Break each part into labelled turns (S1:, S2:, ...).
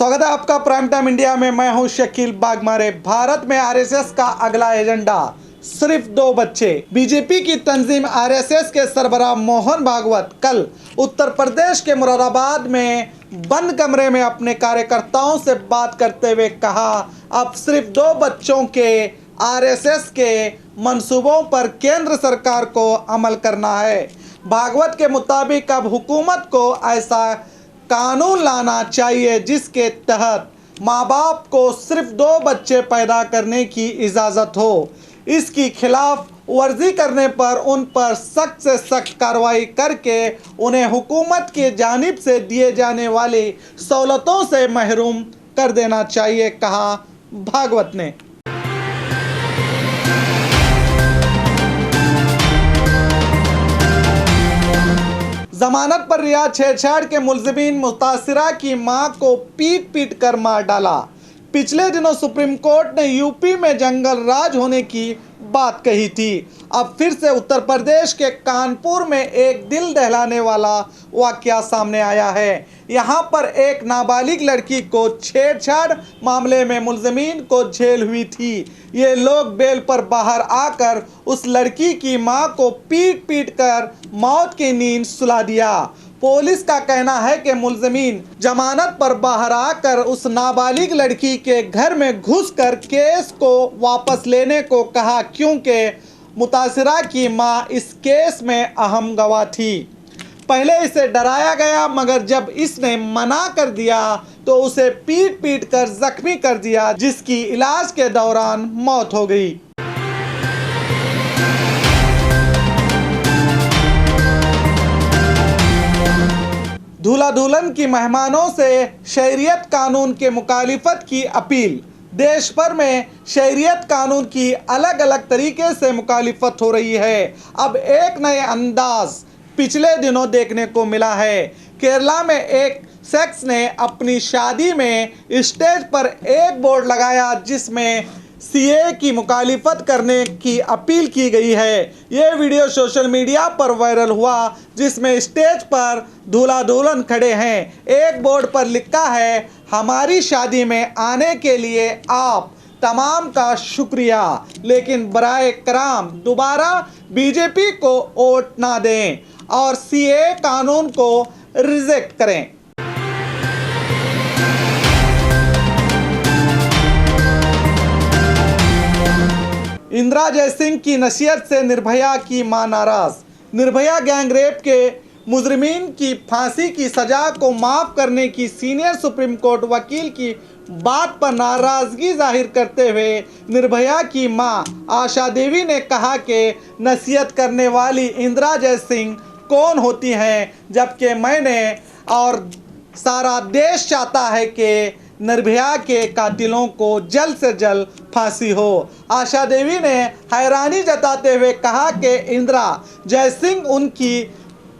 S1: स्वागत है आपका प्राइम टाइम इंडिया में। मैं हूं शकील बागमारे। भारत में आरएसएस का अगला एजेंडा सिर्फ 2 बच्चे। बीजेपी की तंजीम आरएसएस के सरबराह मोहन भागवत कल उत्तर प्रदेश के मुरादाबाद में बंद कमरे में अपने कार्यकर्ताओं से बात करते हुए कहा, अब सिर्फ 2 बच्चों के आरएसएस के मंसूबों पर केंद्र सरकार को अमल करना है। भागवत के मुताबिक अब हुकूमत को ऐसा कानून लाना चाहिए जिसके तहत माँ बाप को सिर्फ 2 बच्चे पैदा करने की इजाज़त हो। इसकी खिलाफ वर्जी करने पर उन पर सख्त से सख्त कार्रवाई करके उन्हें हुकूमत की जानिब से दिए जाने वाली सहूलतों से महरूम कर देना चाहिए, कहा भागवत ने। जमानत पर रिहा छेड़छाड़ के मुलजिमीन मुतासिरा की मां को पीट पीट कर मार डाला। पिछले दिनों सुप्रीम कोर्ट ने यूपी में जंगल राज होने की बात कही थी। अब फिर से उत्तर प्रदेश के कानपुर में एक दिल दहलाने वाला वाकया सामने आया है। यहां पर एक नाबालिग लड़की को छेड़छाड़ मामले में मुलजिमीन को जेल हुई थी। ये लोग बेल पर बाहर आकर उस लड़की की मां को पीट पीट कर मौत की नींद सुला दिया। पुलिस का कहना है कि मुलजिमीन जमानत पर बाहर आकर उस नाबालिग लड़की के घर में घुसकर केस को वापस लेने को कहा, क्योंकि मुतासिरा की मां इस केस में अहम गवाह थी। पहले इसे डराया गया, मगर जब इसने मना कर दिया तो उसे पीट पीट कर जख्मी कर दिया, जिसकी इलाज के दौरान मौत हो गई। दूल्हा दुल्हन की मेहमानों से शहरियत कानून के मुखालिफत की अपील। देश भर में शहरियत कानून की अलग अलग तरीके से मुखालिफत हो रही है। अब एक नए अंदाज पिछले दिनों देखने को मिला है। केरला में एक शख्स ने अपनी शादी में स्टेज पर एक बोर्ड लगाया जिसमें सीए की मुखालिफत करने की अपील की गई है। ये वीडियो सोशल मीडिया पर वायरल हुआ, जिसमें स्टेज पर दूल्हा दुल्हन खड़े हैं। एक बोर्ड पर लिखा है, हमारी शादी में आने के लिए आप तमाम का शुक्रिया, लेकिन बराए कराम दोबारा बीजेपी को वोट ना दें और सीए कानून को रिजेक्ट करें। इंदिरा जयसिंह की नसीहत से निर्भया की मां नाराज। निर्भया गैंगरेप के मुजरिमीन की फांसी की सजा को माफ करने की सीनियर सुप्रीम कोर्ट वकील की बात पर नाराजगी जाहिर करते हुए निर्भया की मां आशा देवी ने कहा कि नसीहत करने वाली इंदिरा जयसिंह कौन होती हैं, जबकि मैंने और सारा देश चाहता है कि निर्भया के कातिलों को जल्द से जल्द फांसी हो। आशा देवी ने हैरानी जताते हुए कहा कि इंदिरा जयसिंह उनकी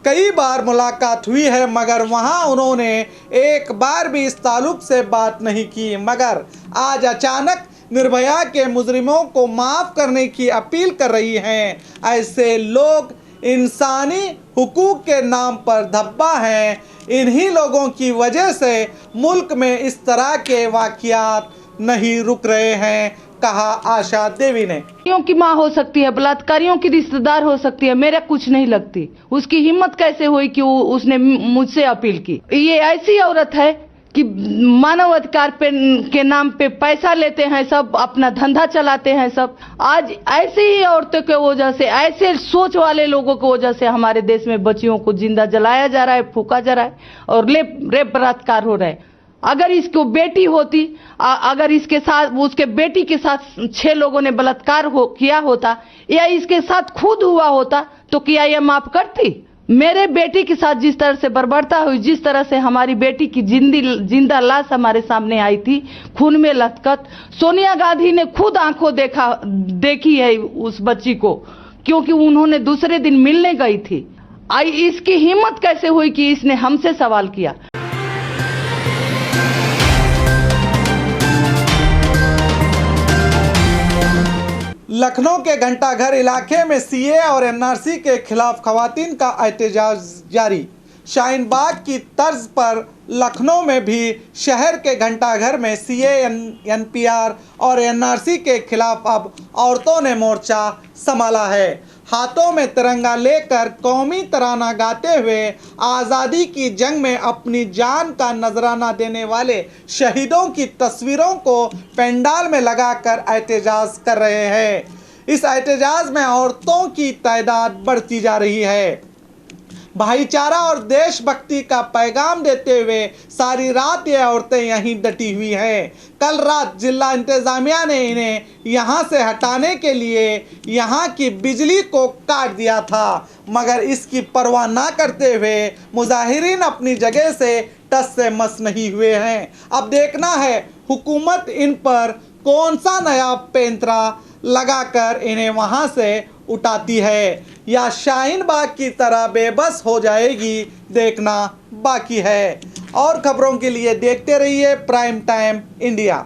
S1: कई बार मुलाकात हुई है, मगर वहां उन्होंने एक बार भी इस ताल्लुक से बात नहीं की, मगर आज अचानक निर्भया के मुजरिमों को माफ़ करने की अपील कर रही हैं। ऐसे लोग इंसानी हुकूक के नाम पर धब्बा हैं। इन्हीं लोगों की वजह से मुल्क में इस तरह के वाक़यात नहीं रुक रहे हैं, कहा आशा देवी ने।
S2: की माँ हो सकती है, बलात्कारियों की रिश्तेदार हो सकती है, मेरा कुछ नहीं लगती। उसकी हिम्मत कैसे हुई कि उसने मुझसे अपील की। ये ऐसी औरत है कि मानव अधिकार के नाम पे पैसा लेते हैं, सब अपना धंधा चलाते हैं सब। आज ऐसी ही औरतों के वजह से, ऐसे सोच वाले लोगों की वजह से हमारे देश में बच्चियों को जिंदा जलाया जा रहा है, फूका जा रहा है और रेप बलात्कार हो रहा है। अगर इसको बेटी होती, अगर इसके साथ उसके बेटी के साथ 6 लोगों ने बलात्कार किया होता या इसके साथ खुद हुआ होता तो क्या यह माफ करती? मेरे बेटी के साथ जिस तरह से बर्बरता हुई, जिस तरह से हमारी बेटी की जिंदा लाश हमारे सामने आई थी खून में लथपथ, सोनिया गांधी ने खुद आंखों देखी है उस बच्ची को, क्योंकि उन्होंने दूसरे दिन मिलने गई थी। इसकी हिम्मत कैसे हुई कि इसने हमसे सवाल किया।
S1: लखनऊ के घंटाघर इलाके में सीए और एनआरसी के खिलाफ खवातीन का एहतजाज जारी। शाहीन बाग की तर्ज पर लखनऊ में भी शहर के घंटाघर में CAA-NPR और NRC के खिलाफ अब औरतों ने मोर्चा संभाला है। हाथों में तिरंगा लेकर कौमी तराना गाते हुए आज़ादी की जंग में अपनी जान का नजराना देने वाले शहीदों की तस्वीरों को पंडाल में लगाकर एहतजाज कर रहे हैं। इस एहतजाज में औरतों की तादाद बढ़ती जा रही है। भाईचारा और देशभक्ति का पैगाम देते हुए सारी रात ये औरतें यहीं डटी हुई हैं। कल रात जिला इंतजामिया ने इन्हें यहां से हटाने के लिए यहां की बिजली को काट दिया था, मगर इसकी परवाह ना करते हुए मुजाहिरीन अपनी जगह से टस से मस नहीं हुए हैं। अब देखना है हुकूमत इन पर कौन सा नया पैंतरा लगाकर इन्हें वहां से उठाती है या शाहीन बाग की तरह बेबस हो जाएगी, देखना बाकी है। और खबरों के लिए देखते रहिए प्राइम टाइम इंडिया।